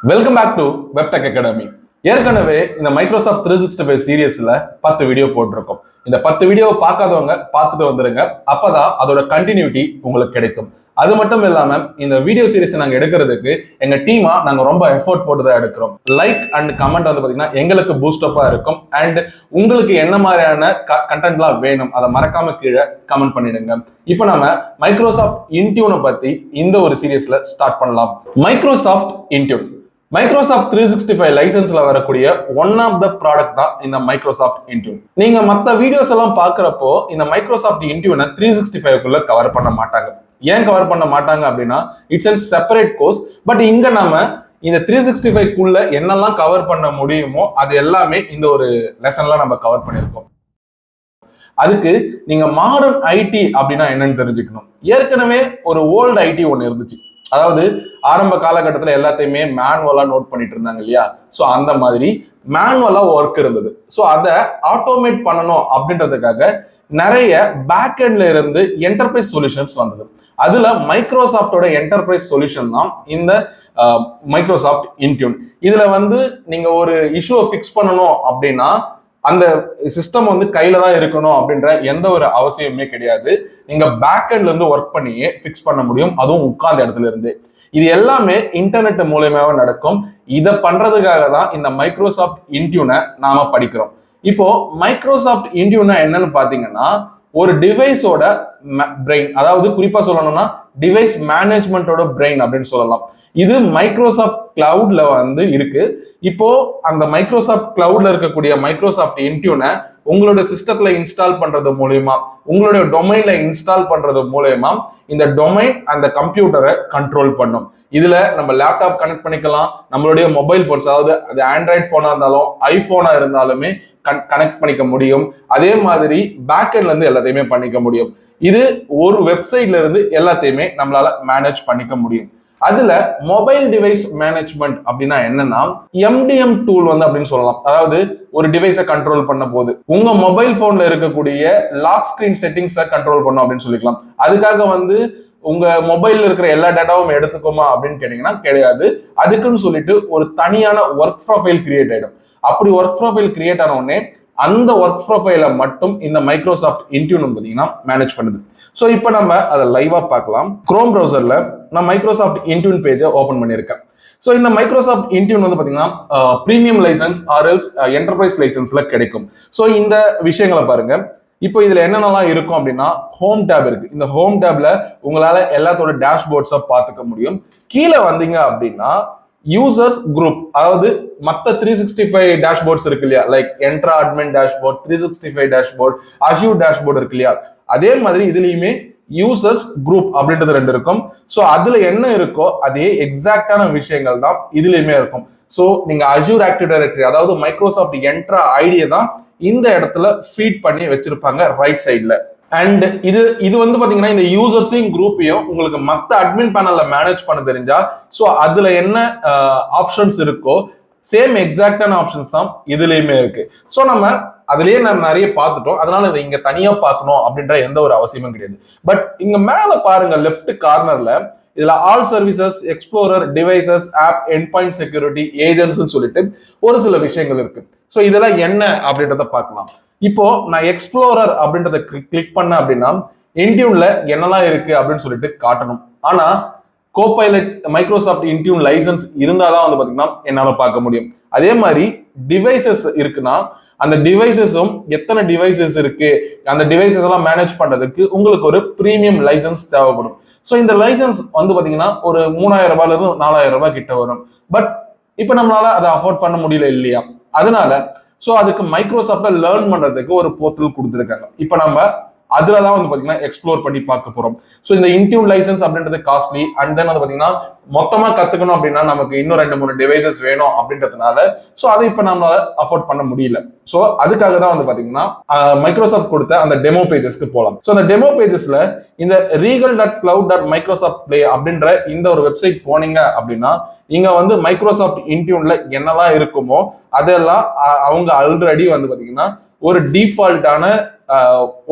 Welcome back to வெப்டெக் academy. ஏற்கனவே இந்த மைக்ரோசாஃப்ட் 365 சீரியஸ்ல 10 வீடியோ போட்டிருக்கோம். இந்த 10 வீடியோவை பார்க்காதவங்க பார்த்துட்டு வந்துருங்க. அப்பதான் அதோட கண்டினியூட்டி உங்களுக்கு கிடைக்கும். அது மட்டும் இல்லாம இந்த வீடியோ சீரிஸ் நாங்க எடுக்கிறதுக்கு எங்க டீமா நாங்க ரொம்ப எஃபோர்ட் போட்டு தான் எடுக்கிறோம். லைக் அண்ட் கமெண்ட் வந்து பாத்தீங்கன்னா எங்களுக்கு பூஸ்டப்பா இருக்கும். அண்ட் உங்களுக்கு என்ன மாதிரியான கண்டென்ட்லாம் வேணும் அதை மறக்காம கீழே கமெண்ட் பண்ணிடுங்க. இப்போ நம்ம மைக்ரோசாஃப்ட் இன்டியூனை பத்தி இந்த ஒரு சீரியஸ்ல ஸ்டார்ட் பண்ணலாம். மைக்ரோசாஃப்ட் இன்டியூன் மைக்ரோசாஃப்ட் 365 லைசன்ஸ்ல வரக்கூடிய ஒன் ஆஃப் த ப்ராடக்ட் தான் இந்த மைக்ரோசாஃப்ட் இன்டியூன். நீங்க மற்ற வீடியோஸ் எல்லாம் பாக்குறப்போ இந்த மைக்ரோசாஃப்ட் இன்டியூனை 365 கவர் பண்ண மாட்டாங்க. ஏன் கவர் பண்ண மாட்டாங்க அப்படின்னா it's and separate course. But இங்க நம்ம இந்த 365 என்னெல்லாம் கவர் பண்ண முடியுமோ அது எல்லாமே இந்த ஒரு லெசன்ல நம்ம கவர் பண்ணியிருக்கோம். அதுக்கு நீங்க மாடர்ன் ஐடி அப்படின்னா என்னன்னு தெரிஞ்சுக்கணும். ஏற்கனவே ஒரு ஓல்டு ஐடி ஒன்று இருந்துச்சு. அதாவது ஆரம்ப காலகட்டத்தில் எல்லாத்தையுமே மேனுவலா நோட் பண்ணிட்டு இருந்தாங்க இல்லையா? ஸோ அந்த மாதிரி மேனுவலா ஒர்க் இருந்தது. ஸோ அதை ஆட்டோமேட் பண்ணணும் அப்படின்றதுக்காக நிறைய பேக் எண்ட்ல இருந்து என்டர்பிரைஸ் சொல்யூஷன்ஸ் வந்தது. அதுல மைக்ரோசாஃப்டோட என்டர்பிரைஸ் சொல்யூஷன் தான் இந்த மைக்ரோசாஃப்ட் இன்டியூன். இதுல நீங்க ஒரு இஷ்யூவை ஃபிக்ஸ் பண்ணணும் அப்படின்னா அந்த சிஸ்டம் கையில தான் இருக்கணும் அப்படின்ற எந்த ஒரு அவசியமே கிடையாது. நீங்க பேக் எண்ட்ல இருந்து ஒர்க் பண்ணியே ஃபிக்ஸ் பண்ண முடியும், அதுவும் உட்கார்ந்த இடத்துல இருந்து. இது எல்லாமே இன்டர்நெட் மூலயமாவே நடக்கும். இதை பண்றதுக்காக தான் இந்த மைக்ரோசாஃப்ட் இன்டியூனை நாம படிக்கிறோம். இப்போ மைக்ரோசாஃப்ட் இன்டியூனா என்னன்னு பாத்தீங்கன்னா ஒரு டிவைஸோட பிரெயின், அதாவது குறிப்பா சொல்லணும்னா டிவைஸ் மேனேஜ்மெண்டோட பிரெயின் அப்படின்னு சொல்லலாம். இது மைக்ரோசாஃப்ட் கிளவுட்ல இருக்கு. இப்போ அந்த மைக்ரோசாஃப்ட் கிளவுட்ல இருக்கக்கூடிய மைக்ரோசாஃப்ட் இன்டியூனை உங்களோட சிஸ்டத்துல இன்ஸ்டால் பண்றது மூலயமா, உங்களுடைய டொமைன்ல இன்ஸ்டால் பண்றது மூலயமா இந்த டொமைன் அந்த கம்ப்யூட்டரை கண்ட்ரோல் பண்ணும். இதுல நம்ம லேப்டாப் கனெக்ட் பண்ணிக்கலாம், நம்மளுடைய மொபைல் போன்ஸ், அதாவது அது ஆண்ட்ராய்ட் போனா இருந்தாலும் ஐபோனா இருந்தாலுமே கனெக்ட் பண்ணிக்க முடியும். அதே மாதிரி பேக் எண்ட்ல இருந்து எல்லாத்தையுமே பண்ணிக்க முடியும். இது ஒரு வெப்சைட்ல இருந்து எல்லாத்தையுமே நம்மளால மேனேஜ் பண்ணிக்க முடியும். அதுல மொபைல் டிவைஸ் மேனேஜ்மெண்ட் அப்படின்னா என்னன்னா எம்டிஎம் டூல் அப்படின்னு சொல்லலாம். அதாவது ஒரு டிவைஸை கண்ட்ரோல் பண்ண போது உங்க மொபைல் போன்ல இருக்கக்கூடிய லாக் ஸ்கிரீன் செட்டிங்ஸை கண்ட்ரோல் பண்ணும் அப்படின்னு சொல்லிக்கலாம். அதுக்காக உங்க மொபைல்ல இருக்கிற எல்லா டேட்டாவும் எடுத்துக்கோமா அப்படின்னு கேட்டீங்கன்னா கிடையாது. அதுக்குன்னு சொல்லிட்டு ஒரு தனியான ஒர்க் ப்ரொஃபைல் கிரியேட் ஆயிடும். அப்படி ஒர்க் ப்ரொஃபைல் கிரியேட் ஆன உடனே அந்த ஒர்க் ப்ரொஃபைலை மட்டும் இந்த மைக்ரோசாஃப்ட் இன்டியூன் பாத்தீங்கன்னா மேனேஜ் பண்ணுது. ஸோ இப்போ நம்ம அதை லைவா பார்க்கலாம். குரோம் ப்ரௌசர்ல நான் மைக்ரோசாஃப்ட் இன்டியூன் பேஜை ஓபன் பண்ணியிருக்கேன். ஸோ இந்த மைக்ரோசாஃப்ட் இன்டியூன் பாத்தீங்கன்னா பிரீமியம் லைசன்ஸ் ஆர்எல்ஸ் என்டர்பிரைஸ் லைசன்ஸ்ல கிடைக்கும். ஸோ இந்த விஷயங்களை பாருங்க. இப்போ இதுல என்னென்னலாம் இருக்கும் அப்படின்னா ஹோம் டேப் இருக்கு. இந்த ஹோம் டேப்ல உங்களால எல்லாத்தோட டேஷ்போர்ட்ஸை பார்த்துக்க முடியும். கீழே வந்தீங்க அப்படின்னா யூசர்ஸ் குரூப், அதாவது மற்ற 365 டேஷ்போர்ட்ஸ் இருக்கு இல்லையா, like Entra admin dashboard, 365 dashboard, Azure dashboard இருக்கு இல்லையா, அதே மாதிரி இதுலயுமே யூசர்ஸ் குரூப் அப்படின்றது ரெண்டு இருக்கும். ஸோ அதுல என்ன இருக்கோ அதே எக்ஸாக்டான விஷயங்கள் தான் இதுலயுமே இருக்கும். ஸோ நீங்க அஷ்யூர் ஆக்டிவ் டைரக்டரி, அதாவது மைக்ரோசாஃப்ட் என்ட்ரா ஐடியை தான் இந்த இடத்துல ஃபீட் பண்ணி வச்சிருப்பாங்க ரைட் சைட்ல. அண்ட் இது பாத்தீங்கன்னா இந்த யூசர்ஸையும் குரூப்பையும் உங்களுக்கு மற்ற அட்மின் பேனல்ல மேனேஜ் பண்ண தெரிஞ்சா, ஸோ அதுல என்ன ஆப்ஷன்ஸ் இருக்கோ சேம் எக்ஸாக்டான ஆப்ஷன்ஸ் தான் இதுலயுமே இருக்கு. ஸோ நம்ம அதுலயே நம்ம நிறைய பார்த்துட்டோம், அதனால இதை இங்க தனியா பார்க்கணும் அப்படின்ற எந்த ஒரு அவசியமும் கிடையாது. பட் இங்க மேல பாருங்க லெஃப்ட் கார்னர்ல இதுல all services, explorer, devices, app, end point security, agents சொல்லிட்டு ஒரு சில விஷயங்கள் இருக்கு. ஸோ இதெல்லாம் என்ன அப்படின்றத பார்க்கலாம். இப்போ நான் எக்ஸ்ப்ளோரர் அப்படின்றத கிளிக் பண்ண அப்படின்னா இன்டியூன்ல என்னெல்லாம் இருக்கு அப்படின்னு சொல்லிட்டு காட்டணும். ஆனா கோபைலட் மைக்ரோசாஃப்ட் இன்டியூன் லைசன்ஸ் இருந்தாதான் பாத்தீங்கன்னா என்னால பார்க்க முடியும். அதே மாதிரி டிவைசஸ் இருக்குன்னா அந்த டிவைசஸும் எத்தனை டிவைசஸ் இருக்கு, அந்த டிவைசஸ் எல்லாம் மேனேஜ் பண்றதுக்கு உங்களுக்கு ஒரு பிரீமியம் லைசன்ஸ் தேவைப்படும். ஸோ இந்த லைசன்ஸ் பாத்தீங்கன்னா ஒரு 3000 ரூபாயில இருந்து 4000 ரூபாய் கிட்ட வரும். பட் இப்ப நம்மளால அதை அஃபோர்ட் பண்ண முடியல இல்லையா? அதனால ஸோ அதுக்கு மைக்ரோசாஃப்ட்ல லேர்ன் பண்றதுக்கு ஒரு போர்ட்டல் கொடுத்துருக்காங்க. இப்போ நம்ம அதுலதான் பாத்தீங்கன்னா எக்ஸ்ப்ளோர் பண்ணி பார்க்க போறோம். ஸோ இந்த இன்டியூன் லைசன்ஸ் அப்படின்றது காஸ்ட்லி. அண்ட் தென் பாத்தீங்கன்னா மொத்தமா கத்துக்கணும் அப்படின்னா நமக்கு இன்னும் 2-3 டிவைசஸ் வேணும் அப்படின்றதுனால ஸோ அதை இப்ப நம்மளால அஃபோர்ட் பண்ண முடியல. ஸோ அதுக்காக தான் பாத்தீங்கன்னா மைக்ரோசாஃப்ட் கொடுத்த அந்த டெமோ பேஜஸ்க்கு போகலாம். ஸோ அந்த டெமோ பேஜஸ்ல இந்த regal.cloud.microsoftplay அப்படின்ற இந்த ஒரு வெப்சைட் போனீங்க அப்படின்னா இங்க மைக்ரோசாஃப்ட் இன்டியூன்ல என்னெல்லாம் இருக்குமோ அதெல்லாம் அவங்க ஆல்ரெடி பாத்தீங்கன்னா ஒரு டிஃபால்ட்டான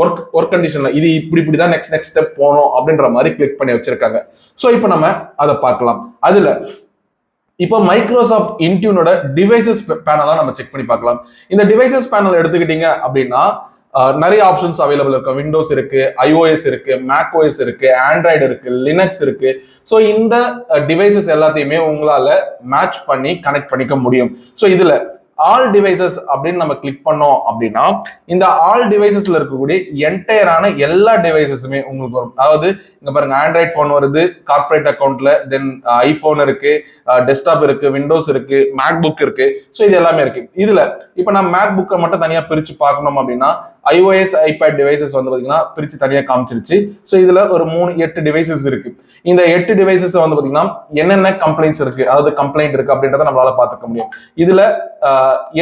ஒர்க் கண்டிஷன்ல இது இப்படிதான் நெக்ஸ்ட் ஸ்டெப் போகணும் அப்படின்ற மாதிரி கிளிக் பண்ணி வச்சிருக்காங்க. ஸோ இப்போ நம்ம அதை பார்க்கலாம். அதுல இப்போ மைக்ரோசாஃப்ட் இன்டியூனோட டிவைசஸ் பேனலா நம்ம செக் பண்ணி பார்க்கலாம். இந்த டிவைசஸ் பேனல் எடுத்துக்கிட்டீங்க அப்படின்னா நிறைய ஆப்ஷன்ஸ் அவைலபிள் இருக்கு. விண்டோஸ் இருக்கு, iOS இருக்கு, மேக் ஓஎஸ் இருக்கு, ஆண்ட்ராய்டு இருக்கு, லினக்ஸ் இருக்கு. ஸோ இந்த டிவைசஸ் எல்லாத்தையுமே உங்களால மேட்ச் பண்ணி கனெக்ட் பண்ணிக்க முடியும். ஸோ இதுல ஆல் டிவைசஸ் அப்படின்னு நம்ம கிளிக் பண்ணோம் அப்படின்னா இந்த ஆல் டிவைசஸ்ல இருக்கக்கூடிய என்டையரான எல்லா டிவைசஸுமே உங்களுக்கு வரும். அதாவது இங்க பாருங்க, ஆண்ட்ராய்ட் போன் வருது கார்பரேட் அக்கௌண்ட்ல, தென் ஐபோன் இருக்கு, டெஸ்க்டாப் இருக்கு, விண்டோஸ் இருக்கு, மேக் புக் இருக்கு. ஸோ இது எல்லாமே இருக்கு. இதுல இப்ப நம்ம மேக் புக்கை மட்டும் தனியா பிரிச்சு பார்க்கணும் அப்படின்னா iOS ஐபேட் டிவைசஸ் வந்து பாத்தீங்கன்னா பிரிச்சு தனியா காமிச்சிருச்சு. ஸோ இதுல ஒரு 8 டிவைசஸ் இருக்கு. இந்த 8 டிவைசஸ் வந்து பாத்தீங்கன்னா என்னென்ன கம்ப்ளைண்ட்ஸ் இருக்கு, அதாவது கம்ப்ளைண்ட் இருக்கு அப்படின்றத நம்மளால பாத்துக்க முடியும். இதுல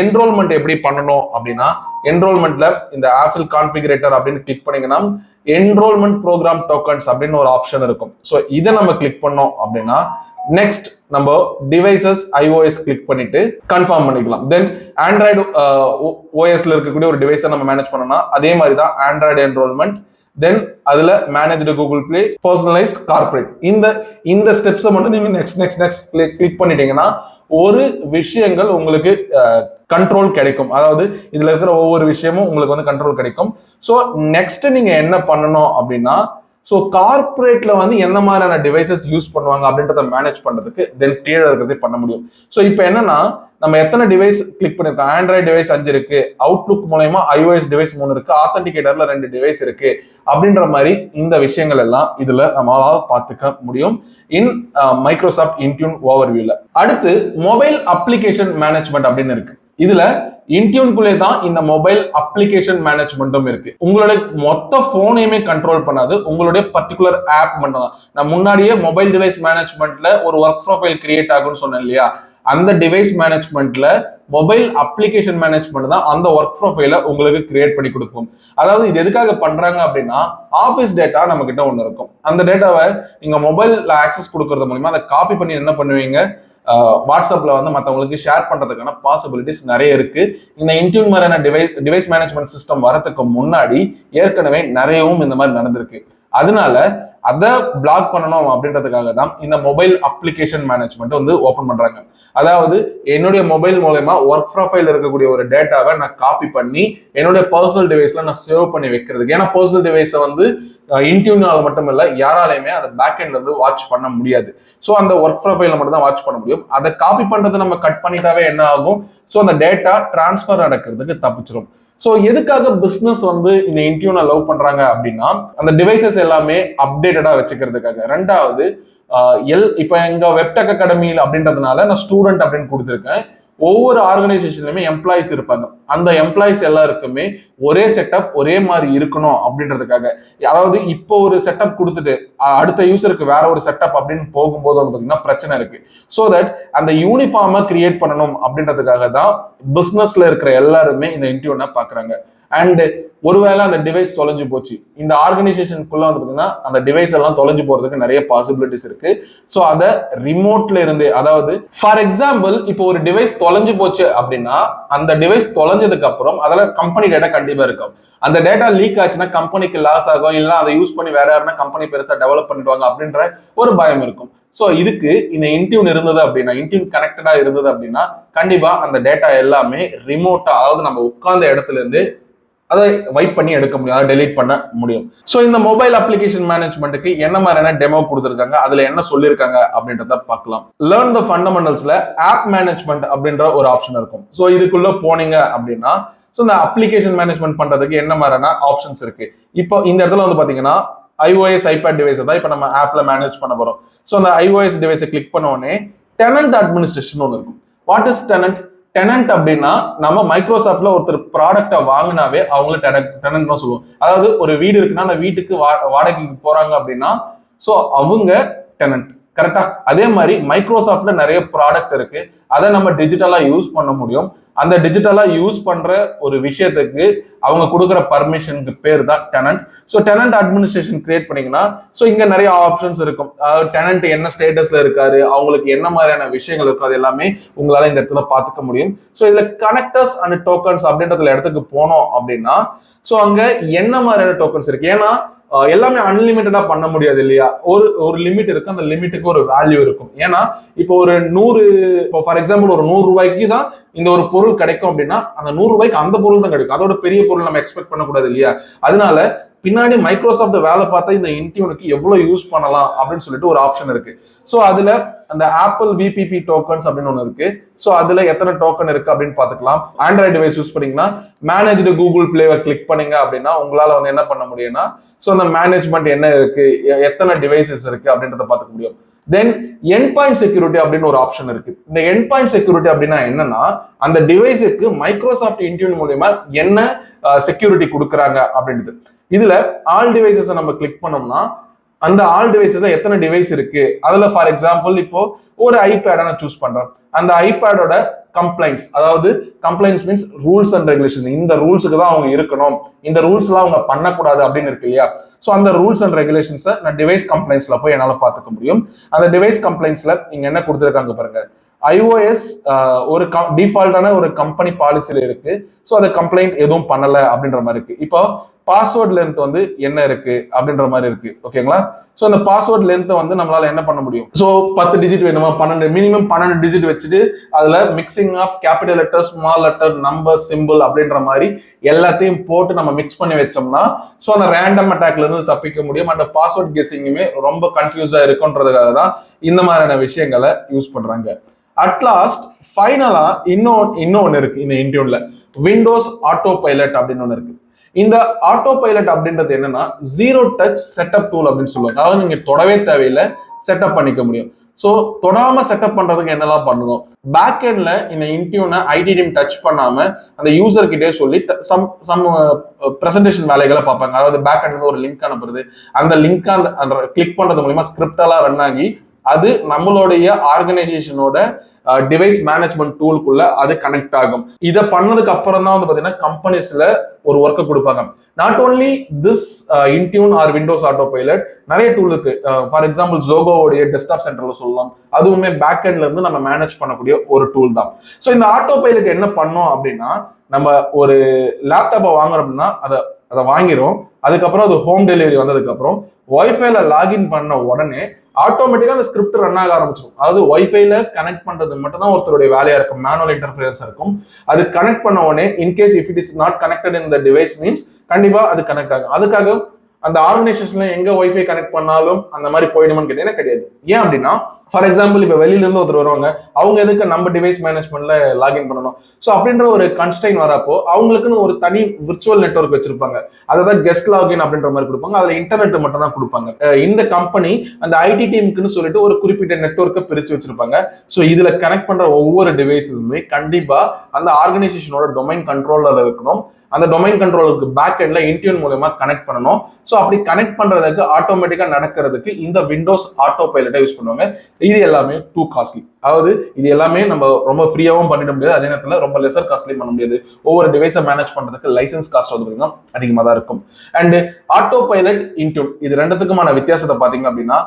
என்ரோல்மெண்ட் எப்படி பண்ணணும் அப்படின்னா என்ரோல்மெண்ட்ல இந்த ஆப்பிள் கான்ஃபிகரேட்டர் அப்படின்னு கிளிக் பண்ணீங்கன்னா என்ரோல்மெண்ட் ப்ரோக்ராம் டோக்கன்ஸ் அப்படின்னு ஒரு ஆப்ஷன் இருக்கும். ஸோ இதை நம்ம கிளிக் பண்ணோம் அப்படின்னா நெக்ஸ்ட் நம்ம டிவைசஸ் iOS கிளிக் பண்ணிட்டு கன்ஃபார்ம் பண்ணிக்கலாம். தென் ஆண்ட்ராய்டு ஓஎஸ்ல இருக்கக்கூடிய ஒரு டிவைஸை நம்ம மேனேஜ் பண்ணோம்னா அதே மாதிரி தான் ஆண்ட்ராய்டு என்ரோல்மெண்ட், தென் அதுல managed Google play, personalised, corporate, இந்த ஸ்டெப்ஸை மட்டும் நீங்க நெக்ஸ்ட் கிளிக் பண்ணிட்டீங்கன்னா ஒரு விஷயங்கள் உங்களுக்கு கண்ட்ரோல் கிடைக்கும். அதாவது இதுல இருக்கிற ஒவ்வொரு விஷயமும் உங்களுக்கு வந்து கண்ட்ரோல் கிடைக்கும். ஸோ நெக்ஸ்ட் நீங்க என்ன பண்ணணும் அப்படின்னா ஸோ கார்பரேட்ல வந்து எந்த மாதிரியான டிவைசஸ் யூஸ் பண்ணுவாங்க அப்படின்றத மேனேஜ் பண்றதுக்கு தென் கீழே இருக்கிறதே பண்ண முடியும். ஸோ இப்போ என்னன்னா நம்ம எத்தனை டிவைஸ் கிளிக் பண்ணிருக்கோம், ஆண்ட்ராய்டு டிவைஸ் 5 இருக்கு, அவுட்லுக் மூலமா iOS டிவைஸ் 3 இருக்கு, ஆத்தன்டிகேட்டர்ல 2 டிவைஸ் இருக்கு அப்படின்ற மாதிரி இந்த விஷயங்கள் எல்லாம் இதுல நம்மளால பார்த்துக்க முடியும் இன் மைக்ரோசாஃப்ட் இன்டியூன் ஓவர்வியூல. அடுத்து மொபைல் அப்ளிகேஷன் மேனேஜ்மெண்ட் அப்படின்னு இருக்கு. இதுல இன்டியூன்குள்ளே தான் இந்த மொபைல் அப்ளிகேஷன் மேனேஜ்மெண்ட்டும் இருக்கு. உங்களுடைய மொத்த போனையுமே கண்ட்ரோல் பண்ணாது, உங்களுடைய பர்டிகுலர் ஆப் மட்டும் தான். நான் முன்னாடியே மொபைல் டிவைஸ் மேனேஜ்மெண்ட்ல ஒரு ஒர்க் ப்ரொஃபைல் கிரியேட் ஆகும்னு சொன்னேன் இல்லையா, அந்த டிவைஸ் மேனேஜ்மெண்ட்ல மொபைல் அப்ளிகேஷன் மேனேஜ்மெண்ட் தான் அந்த ஒர்க் ப்ரொஃபைல உங்களுக்கு கிரியேட் பண்ணி கொடுக்கும். அதாவது இது எதுக்காக பண்றாங்க அப்படின்னா ஆஃபீஸ் டேட்டா நம்ம கிட்ட ஒன்று இருக்கும். அந்த டேட்டாவை நீங்க மொபைல்ல ஆக்சஸ் கொடுக்கறது மூலமா அதை காப்பி பண்ணி என்ன பண்ணுவீங்க, வாட்ஸ்அப்ல வந்து மற்றவங்களுக்கு ஷேர் பண்றதுக்கான பாசிபிலிட்டிஸ் நிறைய இருக்கு. இந்த இன்டியூன் மாதிரியான டிவைஸ் மேனேஜ்மெண்ட் சிஸ்டம் வரதுக்கு முன்னாடி ஏற்கனவே நிறையவும் இந்த மாதிரி நடந்திருக்கு. அதனால அதை பிளாக் பண்ணணும் அப்படின்றதுக்காக தான் இந்த மொபைல் அப்ளிகேஷன் மேனேஜ்மெண்ட் வந்து ஓபன் பண்றாங்க. அதாவது என்னுடைய மொபைல் மூலமா ஒர்க் ப்ரொஃபைல் இருக்கக்கூடிய ஒரு டேட்டாவை நான் காப்பி பண்ணி என்னுடைய பர்சனல் டிவைஸ்ல நான் சேவ் பண்ணி வைக்கிறதுக்கு. ஏன்னா பர்சனல் டிவைஸை வந்து இன்டியூனால மட்டும் இல்ல யாராலையுமே அதை பேக் எண்ட்ல வந்து வாட்ச் பண்ண முடியாது. ஸோ அந்த ஒர்க் ப்ரொஃபைல மட்டும் தான் வாட்ச் பண்ண முடியும். அதை காப்பி பண்றதை நம்ம கட் பண்ணிட்டாவே என்ன ஆகும், ஸோ அந்த டேட்டா டிரான்ஸ்ஃபர் நடக்கிறதுக்கு தப்பிச்சிடும். ஸோ எதுக்காக பிசினஸ் வந்து இந்த இன்டியூனை லவ் பண்றாங்க அப்படின்னா அந்த டிவைசஸ் எல்லாமே அப்டேட்டடா வச்சுக்கிறதுக்காக. ரெண்டாவது இப்ப எங்க வெப்டெக் அகாடமியில் அப்படின்றதுனால நான் ஸ்டூடெண்ட் அப்படின்னு கொடுத்துருக்கேன். ஒவ்வொரு ஆர்கனைசேஷன்லயுமே எம்ப்ளாயிஸ் இருப்பாங்க. அந்த எம்ப்ளாயிஸ் எல்லாருக்குமே ஒரே செட்டப் ஒரே மாதிரி இருக்கணும் அப்படின்றதுக்காக. அதாவது இப்போ ஒரு செட்டப் கொடுத்துட்டு அடுத்த யூசருக்கு வேற ஒரு செட்டப் அப்படின்னு போகும்போது வந்து பாத்தீங்கன்னா பிரச்சனை இருக்கு. ஸோ தட் அந்த யூனிஃபார்மா கிரியேட் பண்ணணும் அப்படின்றதுக்காக தான் பிசினஸ்ல இருக்கிற எல்லாருமே இந்த இன்டியூனை பாக்குறாங்க. அண்ட் ஒருவேளை அந்த டிவைஸ் தொலைஞ்சு போச்சு, இந்த ஆர்கனைசேஷனுக்குள்ள வந்து பாத்தீங்கன்னா அந்த டிவைஸ் எல்லாம் தொலைஞ்சு போறதுக்கு நிறைய பாசிபிலிட்டிஸ் இருக்கு. ஸோ அதை ரிமோட்ல இருந்து, அதாவது ஃபார் எக்ஸாம்பிள் இப்போ ஒரு டிவைஸ் தொலைஞ்சு போச்சு அப்படின்னா அந்த டிவைஸ் தொலைஞ்சதுக்கு அப்புறம் அதில் கம்பெனி டேட்டா கண்டிப்பா இருக்கும். அந்த டேட்டா லீக் ஆச்சுன்னா கம்பெனிக்கு லாஸ் ஆகும், இல்லைன்னா அதை யூஸ் பண்ணி வேற யாருன்னா கம்பெனி பெருசா டெவலப் பண்ணிடுவாங்க அப்படின்ற ஒரு பயம் இருக்கும். ஸோ இதுக்கு இந்த இன்டியூன் இருந்தது அப்படின்னா, இன்டியூன் கனெக்டடா இருந்தது அப்படின்னா கண்டிப்பா அந்த டேட்டா எல்லாமே ரிமோட்டா, அதாவது நம்ம உட்கார்ந்த இடத்துல இருந்து அதை வைப் பண்ணி எடுக்க முடியும், அதை டெலீட் பண்ண முடியும். ஸோ இந்த மொபைல் அப்ளிகேஷன் மேனேஜ்மெண்ட்டுக்கு என்ன மாதிரியான டெமோ கொடுத்துருக்காங்க, அதுல என்ன சொல்லியிருக்காங்க அப்படின்றத பார்க்கலாம். லேர்ன் த ஃபண்டமெண்டல்ஸ்ல ஆப் மேனேஜ்மெண்ட் அப்படின்ற ஒரு ஆப்ஷன் இருக்கும். ஸோ இதுக்குள்ள போனீங்க அப்படின்னா ஸோ இந்த அப்ளிகேஷன் மேனேஜ்மெண்ட் பண்றதுக்கு என்ன மாதிரியான ஆப்ஷன்ஸ் இருக்கு. இப்போ இந்த இடத்துல வந்து பாத்தீங்கன்னா iOS ஐபேட் டிவைஸ் தான் இப்போ நம்ம ஆப்ல மேனேஜ் பண்ண போறோம். ஸோ அந்த iOS டிவைஸை கிளிக் பண்ண உடனே டெனன்ட் அட்மினிஸ்ட்ரேஷன் ஒன்று இருக்கும். What is tenant? டெனன்ட் அப்படின்னா நம்ம மைக்ரோசாஃப்ட்ல ஒருத்தர் ப்ராடக்டை வாங்கினாவே அவங்களும் டெனன்ட் தான் சொல்லுவோம். அதாவது ஒரு வீடு இருக்குன்னா அந்த வீட்டுக்கு வாடகைக்கு போறாங்க அப்படின்னா ஸோ அவங்க டெனன்ட். கரெக்டா? அதே மாதிரி மைக்ரோசாஃப்ட்ல நிறைய ப்ராடக்ட் இருக்கு, அதை நம்ம டிஜிட்டலா யூஸ் பண்ண முடியும். அந்த டிஜிட்டலா யூஸ் பண்ற ஒரு விஷயத்துக்கு அவங்க கொடுக்குற பர்மிஷனுக்கு பேர் தான் tenant. So tenant administration create பண்ணீங்கன்னா ஸோ இங்க நிறைய ஆப்ஷன்ஸ் இருக்கும். டெனன்ட் என்ன ஸ்டேட்டஸ்ல இருக்காரு, அவங்களுக்கு என்ன மாதிரியான விஷயங்கள் இருக்கும், அது எல்லாமே உங்களால இந்த இடத்துல பார்த்துக்க முடியும். ஸோ இதுல கனெக்டர்ஸ் அண்ட் டோக்கன்ஸ் அப்படின்றதுல இடத்துக்கு போனோம் அப்படின்னா ஸோ அங்க என்ன மாதிரியான டோக்கன்ஸ் இருக்கு. ஏன்னா எல்லாமே அன்லிமிட்டடா பண்ண முடியாது இல்லையா. ஒரு ஒரு லிமிட் இருக்கு, அந்த லிமிட்டுக்கு ஒரு வேல்யூ இருக்கும். ஏன்னா இப்போ ஒரு 100, இப்போ ஃபார் எக்ஸாம்பிள் ஒரு 100 ரூபாய்க்கு தான் இந்த ஒரு பொருள் கிடைக்கும் அப்படின்னா அந்த 100 ரூபாய்க்கு அந்த பொருள் தான் கிடைக்கும். அதோட பெரிய பொருள் நம்ம எக்ஸ்பெக்ட் பண்ணக்கூடாது இல்லையா. அதனால பின்னாடி மைக்ரோசாஃப்ட் வேலை பார்த்தா இந்த இன்டியூனுக்கு எவ்வளவு யூஸ் பண்ணலாம் அப்படின்னு சொல்லிட்டு ஒரு ஆப்ஷன் இருக்கு. ஸோ அதுல அந்த ஆப்பிள் விபிபி டோக்கன்ஸ் அப்படின்னு ஒன்று இருக்கு. ஸோ அதுல எத்தனை டோக்கன் இருக்கு அப்படின்னு பாத்துக்கலாம். ஆண்ட்ராய்டு டிவைஸ் யூஸ் பண்ணீங்கன்னா மேனேஜ்டு கூகுள் பிளேவை கிளிக் பண்ணீங்க அப்படின்னா உங்களால வந்து என்ன பண்ண முடியும்னா ஸோ அந்த மேனேஜ்மெண்ட் என்ன இருக்கு, எத்தனை டிவைசஸ் இருக்கு அப்படின்றத பார்த்துக்க முடியும். தென் எண்ட் பாயிண்ட் செக்யூரிட்டி அப்படின்னு ஒரு ஆப்ஷன் இருக்கு. இந்த எண்ட் பாயிண்ட் செக்யூரிட்டி அப்படின்னா என்னன்னா அந்த டிவைஸுக்கு மைக்ரோசாஃப்ட் இன்டியூன் மூலமா என்ன செக்யூரிட்டி கொடுக்குறாங்க அப்படின்றது. இதுல ஆல் டிவைசஸ் நம்ம கிளிக் பண்ணோம்னா அந்த ஆல் டிவைசஸ் எத்தனை டிவைஸ் இருக்கு அதுல ஃபார் எக்ஸாம்பிள் இப்போ ஒரு ஐபேடை நான் சூஸ் பண்றேன். அந்த ஐபேடோட கம்ப்ளைண்ட்ஸ், அதாவது complaints means rules and regulation, இந்த ரூல்ஸுக்கு தான் அவங்க இருக்கணும், இந்த ரூல்ஸ் எல்லாம் அவங்க பண்ணக்கூடாது அப்படின்னு இருக்கு இல்லையா. ஸோ அந்த ரூல்ஸ் அண்ட் ரெகுலேஷன்ஸை நான் டிவைஸ் கம்ப்ளைண்ட்ஸ்ல போய் என்னால பார்த்துக்க முடியும். அந்த டிவைஸ் கம்ப்ளைண்ட்ஸ்ல நீங்க என்ன கொடுத்துருக்காங்க பாருங்க. iOS ஒரு டிஃபால்ட்டான ஒரு கம்பெனி பாலிசியில இருக்கு. ஸோ அதை கம்ப்ளைண்ட் எதுவும் பண்ணல அப்படின்ற மாதிரி இருக்கு. இப்போ பாஸ்வேர்ட் லென்த் வந்து என்ன இருக்கு அப்படின்ற மாதிரி இருக்கு. ஓகேங்களா. ஸோ அந்த பாஸ்வேர்ட் லென்த்தை வந்து நம்மளால என்ன பண்ண முடியும். ஸோ 10 டிஜிட் வேணுமா, 12 மினிமம் 12 டிஜிட் வச்சுட்டு அதுல mixing of capital letter, small letter, number, simple அப்படின்ற மாதிரி எல்லாத்தையும் போட்டு நம்ம மிக்ஸ் பண்ணி வச்சோம்னா ஸோ அந்த ரேண்டம் அட்டாக்ல இருந்து தப்பிக்க முடியும். அந்த பாஸ்வேர்ட் கெஸிங்குமே ரொம்ப கன்ஃபியூஸ்டா இருக்குன்றதுக்காக தான் இந்த மாதிரியான விஷயங்களை யூஸ் பண்றாங்க. அட்லாஸ்ட் ஃபைனலா இன்னொன்னு இருக்கு இந்த இன்டியூன்ல, விண்டோஸ் ஆட்டோ பைலட் அப்படின்னு ஒன்று இருக்கு. இந்த ஆட்டோ பைலட் அப்படின்றது என்னன்னா ஜீரோ டச் செட்டப் டூல் அப்படின்னு சொல்லுவாங்க. அதாவது நீங்க தொடவே தேவையில்லை, செட்டப் பண்ணிக்க முடியும். ஸோ தொடாம செட்டப் பண்றதுக்கு என்னெல்லாம் பண்ணணும், பேக் எண்ட்ல இந்த இன்டியூனை ஐடி டீம் டச் பண்ணாம அந்த யூசர் கிட்டே சொல்லி சம் பிரசன்டேஷன் வேலைகளை பார்ப்பாங்க. அதாவது பேக் எண்ட்ல ஒரு லிங்க் அனுப்புறது, அந்த லிங்க் அந்த கிளிக் பண்றது மூலமா ஸ்கிரிப்ட் எல்லாம் ரன் ஆகி அது நம்மளுடைய ஆர்கனைசேஷனோட டிவைஸ் மேனேஜ்மெண்ட் டூலுக்குள்ள அது கனெக்ட் ஆகும். இதை பண்ணதுக்கு அப்புறம் தான் வந்து பாத்தீங்கன்னா கம்பெனிஸ்ல ஒரு ஒர்க்கை கொடுப்பாங்க. Not only this Intune or Windows Autopilot, நிறைய டூல் இருக்கு. ஃபார் எக்ஸாம்பிள் ஜோகோவுடைய டெஸ்க்டாப் சென்டர்ல சொல்லலாம். அதுவுமே பேக் எண்ட்ல இருந்து நம்ம மேனேஜ் பண்ணக்கூடிய ஒரு டூல் தான். ஸோ இந்த ஆட்டோ பைலட் என்ன பண்ணோம் அப்படின்னா, நம்ம ஒரு லேப்டாப்பை வாங்குறோம்னா அதை வாங்கிடும். அதுக்கப்புறம் அது ஹோம் டெலிவரி வந்ததுக்கு அப்புறம் ஒய்ஃபைல லாகின் பண்ண உடனே ஆட்டோமேட்டிக்கா அந்த ஸ்கிரிப்ட் ரன் ஆக ஆரம்பிச்சிடும். அதாவது ஒய்ஃபைல கனெக்ட் பண்றது மட்டும் தான் ஒருத்தருடைய வேலையா இருக்கும், மேனுவல் இன்டர்ஃபரன்ஸ் இருக்கும். அது கனெக்ட் பண்ண உடனே in case if it is not connected in the device means கண்டிப்பா அது கனெக்ட் ஆகும். அதுக்காக அந்த ஆர்கனைசேஷன்ல எங்க ஒய்ஃபை கனெக்ட் பண்ணாலும் அந்த மாதிரி போயிடுமான்னு கேட்டீங்கன்னா கிடையாது. ஏன் அப்படின்னா ஃபார் எக்ஸாம்பிள் இப்ப வெளியில இருந்து ஒருத்தர் வருவாங்க, அவங்க எதுக்கு நம்ம டிவைஸ் மேனேஜ்மெண்ட்ல லாகின் பண்ணணும். ஸோ அப்படின்ற ஒரு கன்ஸ்ட்ரைன் வரப்போ அவங்களுக்குன்னு ஒரு தனி விர்ச்சுவல் நெட்வொர்க் வச்சிருப்பாங்க. அதாவது கெஸ்ட் லாகின் அப்படின்ற மாதிரி கொடுப்பாங்க. அதுல இன்டர்நெட் மட்டும் தான் கொடுப்பாங்க. இந்த கம்பெனி அந்த ஐடி டீமுக்குன்னு சொல்லிட்டு ஒரு குறிப்பிட்ட நெட்வொர்க்கை பிரிச்சு வச்சிருப்பாங்க. ஸோ இதுல கனெக்ட் பண்ற ஒவ்வொரு டிவைஸுமே கண்டிப்பா அந்த ஆர்கனைசேஷனோட டொமைன் கண்ட்ரோல்ல இருக்கணும். அந்த டொமைன் கண்ட்ரோலுக்கு பேக் எண்ட்ல இன்டியூன் மூலமா கனெக்ட் பண்ணணும். ஸோ அப்படி கனெக்ட் பண்றதுக்கு ஆட்டோமேட்டிக்கா நடக்கிறதுக்கு இந்த விண்டோஸ் ஆட்டோ பைலட்டை யூஸ் பண்ணுவாங்க. இது எல்லாமே டூ காஸ்ட்லி. அதாவது இது எல்லாமே நம்ம ரொம்ப ஃப்ரீயாவும் பண்ணிட முடியாது, அதே நேரத்தில் ரொம்ப லெசர் காஸ்ட்லியும் பண்ண முடியாது. ஒவ்வொரு டிவைஸை மேனேஜ் பண்றதுக்கு லைசன்ஸ் காஸ்ட் வந்து அதிகமாக தான் இருக்கும். அண்ட் ஆட்டோ பைலட், இன்டியூன் இது ரெண்டுத்துக்குமான வித்தியாசத்தை பாத்தீங்க அப்படின்னா,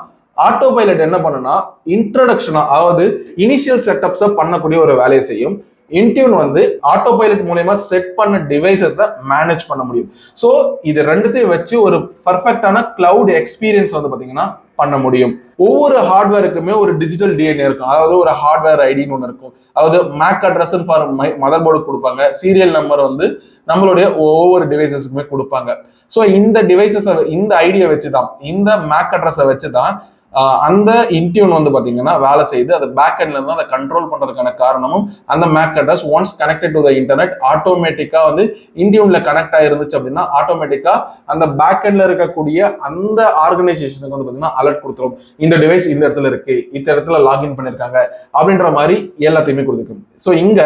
ஆட்டோ பைலட் என்ன பண்ணுனா இன்ட்ரோடக்ஷனா, அதாவது இனிஷியல் செட்டப்ஸை பண்ணக்கூடிய ஒரு வேலையை செய்யும். இன்டியூன் வந்து ஆட்டோ பைலட் மூலமா செட் பண்ண டிவைசஸை மேனேஜ் பண்ண முடியும். ஸோ இது ரெண்டுத்தையும் வச்சு ஒரு பர்ஃபெக்டான கிளவுட் எக்ஸ்பீரியன்ஸ் வந்து பாத்தீங்கன்னா பண்ண முடியும். ஒவ்வொரு ஹார்ட்வேருக்குமே ஒரு டிஜிட்டல் டிஎன்ஏ இருக்கும். அதாவது ஒரு ஹார்ட்வேர் ஐடின்னு ஒன்று இருக்கும். அதாவது MAC address for mother board கொடுப்பாங்க, சீரியல் நம்பர் வந்து நம்மளுடைய ஒவ்வொரு டிவைசஸுக்குமே கொடுப்பாங்க. ஸோ இந்த டிவைசஸை இந்த ஐடியை வச்சுதான், இந்த மேக் அட்ரஸை வச்சுதான் அந்த இன்டியூன் வந்து பாத்தீங்கன்னா வேலை செய்து அது பேக் எண்ட்ல இருந்து அதை கண்ட்ரோல் பண்றதுக்கான காரணமும் அந்த MAC address once connected to the internet ஆட்டோமேட்டிக்கா வந்து இன்டியூன்ல கனெக்ட் ஆயிருந்துச்சு அப்படின்னா ஆட்டோமேட்டிக்கா அந்த பேக் எண்ட்ல இருக்கக்கூடிய அந்த ஆர்கனைசேஷனுக்கு வந்து பாத்தீங்கன்னா அலர்ட் கொடுத்துரும். இந்த டிவைஸ் இந்த இடத்துல இருக்கு, இந்த இடத்துல லாகின் பண்ணிருக்காங்க அப்படின்ற மாதிரி எல்லாத்தையுமே கொடுத்துரும். ஸோ இங்க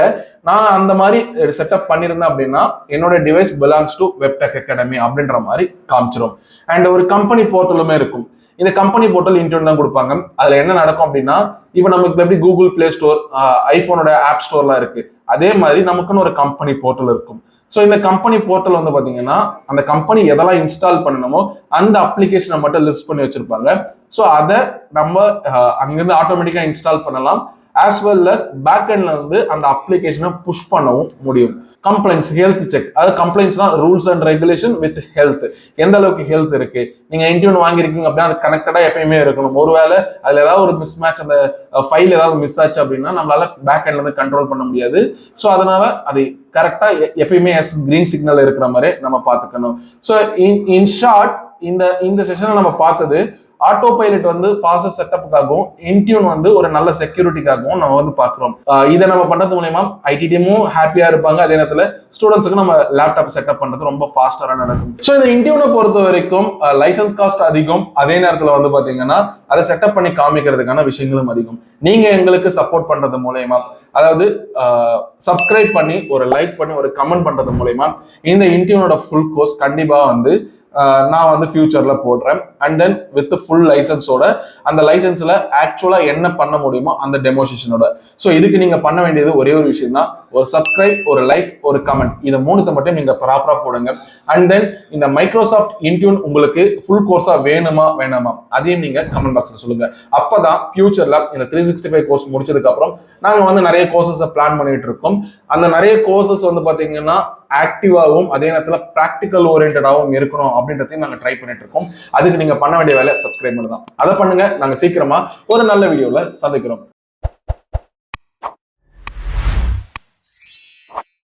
நான் அந்த மாதிரி செட்டப் பண்ணியிருந்தேன் அப்படின்னா என்னோட டிவைஸ் பிலாங்ஸ் டு வெப்டெக் அகாடமி அப்படின்ற மாதிரி காமிச்சிடும். அண்ட் ஒரு கம்பெனி போர்ட்டலுமே இருக்கும். இந்த கம்பெனி போர்ட்டல் இன்டியூன் தான் கொடுப்பாங்க. அதுல என்ன நடக்கும் அப்படின்னா, இப்ப நமக்கு எப்படி கூகுள் பிளே ஸ்டோர், ஐபோனோட ஆப் ஸ்டோர்லாம் இருக்கு, அதே மாதிரி நமக்குன்னு ஒரு கம்பெனி போர்ட்டல் இருக்கும். ஸோ இந்த கம்பெனி போர்ட்டல் வந்து பாத்தீங்கன்னா அந்த கம்பெனி எதெல்லாம் இன்ஸ்டால் பண்ணணுமோ அந்த அப்ளிகேஷனை மட்டும் லிஸ்ட் பண்ணி வச்சிருப்பாங்க. ஸோ அதை நம்ம அங்கிருந்து ஆட்டோமேட்டிக்கா இன்ஸ்டால் பண்ணலாம். as well as பேக் எண்ட்ல வந்து அந்த அப்ளிகேஷனை புஷ் பண்ணவும் முடியும். கம்ப்ளைண்ட்ஸ், ஹெல்த் செக், அதாவது கம்ப்ளைண்ட்ஸ்னா rules and regulation with health. எந்த அளவுக்கு ஹெல்த் இருக்கு, நீங்க இன்டியூன் வாங்கிருக்கீங்க அப்படின்னா அது கனெக்டடா எப்பயுமே இருக்கணும். ஒருவேளை அதுல ஏதாவது ஒரு மிஸ் மேட்ச், அந்த ஃபைல் ஏதாவது மிஸ் ஆச்சு அப்படின்னா நம்மளால பேக் எண்ட்ல இருந்து கண்ட்ரோல் பண்ண முடியாது. ஸோ அதனால அது கரெக்டா எப்பயுமே கிரீன் சிக்னல் இருக்கிற மாதிரி நம்ம பார்த்துக்கணும். ஸோ இன் ஷார்ட், இந்த செஷனை நம்ம பார்த்தது ஆட்டோ பைலட் வந்து ஃபாஸ்ட் செட்டப்புக்காகவும் இன்டியூன் வந்து ஒரு நல்ல செக்யூரிட்டிக்காகவும் நம்ம வந்து பாக்குறோம். இதை நம்ம பண்றது மூலயமா ஐடி டீமும் ஹாப்பியா இருப்பாங்க. அதே நேரத்தில் ஸ்டூடெண்ட்ஸுக்கு நம்ம லேப்டாப் செட்டப் பண்றது ரொம்ப ஃபாஸ்டரா நடக்கும். ஸோ இந்த இன்டியூனை பொறுத்த வரைக்கும் லைசன்ஸ் காஸ்ட் அதிகம். அதே நேரத்தில் வந்து பாத்தீங்கன்னா அதை செட்டப் பண்ணி காமிக்கிறதுக்கான விஷயங்களும் அதிகம். நீங்க எங்களுக்கு சப்போர்ட் பண்றது மூலயமா, அதாவது சப்ஸ்கிரைப் பண்ணி ஒரு லைக் பண்ணி ஒரு கமெண்ட் பண்றது மூலயமா இந்த இன்டியூனோட ஃபுல் கோர்ஸ் கண்டிப்பா வந்து நான் வந்து ஃபியூச்சர்ல போடுறேன். அண்ட் தென் வித் ஃபுல் லைசன்ஸோட, அந்த லைசன்ஸ்ல ஆக்சுவலா என்ன பண்ண முடியுமோ அந்த டெமோன்ஸ்ட்ரேஷனோட. ஸோ இதுக்கு நீங்க பண்ண வேண்டியது ஒரே ஒரு விஷயம் தான், ஒரு சப்ஸ்கிரைப், ஒரு லைக், ஒரு கமெண்ட். இதை மூணுத்தை மட்டும் நீங்க ப்ராப்பரா போடுங்க. அண்ட் தென் இந்த மைக்ரோசாஃப்ட் இன்டியூன் உங்களுக்கு ஃபுல் கோர்ஸா வேணுமா வேணாமா அதையும் நீங்க கமெண்ட் பாக்ஸ்ல சொல்லுங்க. அப்பதான் ஃபியூச்சர்ல இந்த 365 கோர்ஸ் முடிச்சதுக்கு அப்புறம் நாங்க வந்து நிறைய கோர்சஸ் பிளான் பண்ணிட்டு இருக்கோம். அந்த நிறைய கோர்சஸ் வந்து பாத்தீங்கன்னா ஆக்டிவாகவும் அதே நேரத்தில் ப்ராக்டிக்கல் ஓரியன்டாகவும் இருக்கணும் அப்படின்றதையும் நாங்கள் ட்ரை பண்ணிட்டு இருக்கோம். அதுக்கு நீங்க பண்ண வேண்டிய வேலை சப்ஸ்கிரைப் பண்ணுதான். அதை பண்ணுங்க. நாங்க சீக்கிரமா ஒரு நல்ல வீடியோல சந்திக்கிறோம்.